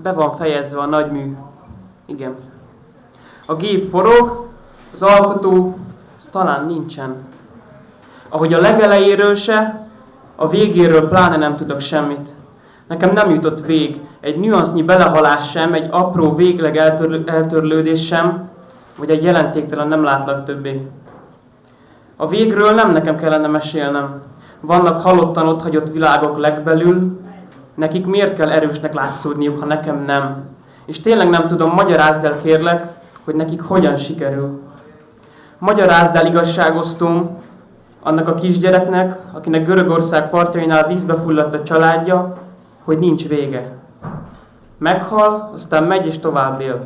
Be van fejezve a nagymű. Igen. A gép forog, az alkotó az talán nincsen. Ahogy a legelejéről se, a végéről pláne nem tudok semmit. Nekem nem jutott vég, egy nüansznyi belehalás sem, egy apró végleg eltörlődés sem, vagy egy jelentéktelen nem látlak többé. A végről nem nekem kellene mesélnem. Vannak halottan otthagyott világok legbelül, nekik miért kell erősnek látszódniuk, ha nekem nem? És tényleg nem tudom, magyarázd el kérlek, hogy nekik hogyan sikerül. Magyarázd el igazságosztóm annak a kisgyereknek, akinek Görögország partjainál vízbe fulladt a családja, hogy nincs vége. Meghal, aztán megy és tovább él.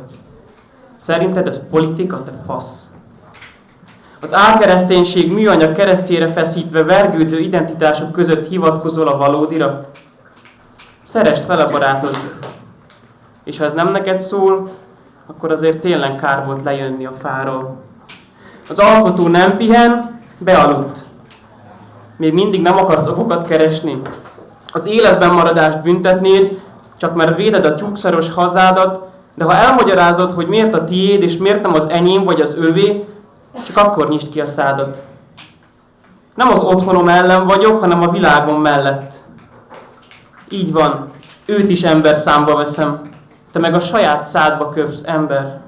Szerinted ez politika, te fasz? Az álkereszténység műanyag keresztjére feszítve vergődő identitások között hivatkozol a valódira? Szeresd fel a barátod. És ha ez nem neked szól, akkor azért tényleg kár volt lejönni a fáról. Az alkotó nem pihen, bealudt. Még mindig nem akarsz okokat keresni. Az életben maradást büntetnéd, csak mert véded a tyúkszaros hazádat, de ha elmagyarázod, hogy miért a tiéd, és miért nem az enyém vagy az övé, csak akkor nyisd ki a szádat. Nem az otthonom ellen vagyok, hanem a világom mellett. Így van, őt is ember számba veszem, te meg a saját szádba köpsz, ember.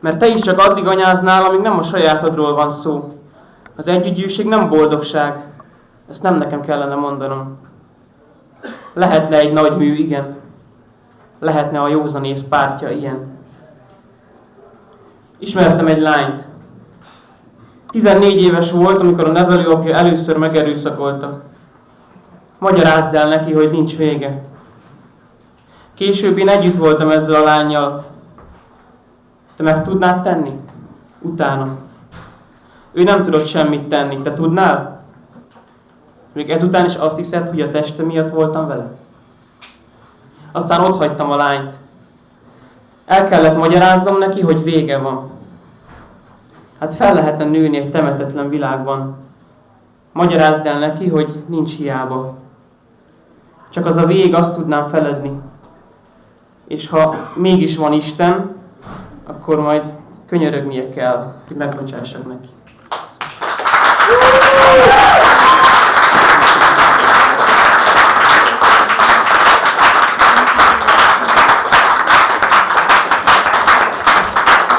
Mert te is csak addig anyáznál, amíg nem a sajátodról van szó. Az együgyűség nem boldogság, ezt nem nekem kellene mondanom. Lehetne egy nagy mű, igen. Lehetne a józanész pártja ilyen. Ismertem egy lányt. 14 éves volt, amikor a nevelőapja először megerőszakolta. Magyarázd el neki, hogy nincs vége. Később én együtt voltam ezzel a lánnyal. Te meg tudnád tenni? Utána. Ő nem tudott semmit tenni. Te tudnál? Még ezután is azt hiszed, hogy a teste miatt voltam vele? Aztán ott hagytam a lányt. El kellett magyaráznom neki, hogy vége van. Hát fel lehetne nőni egy temetetlen világban. Magyarázd el neki, hogy nincs hiába. Csak az a vég, azt tudnám feledni. És ha mégis van Isten, akkor majd könyörögnie kell, hogy megbocsássak neki.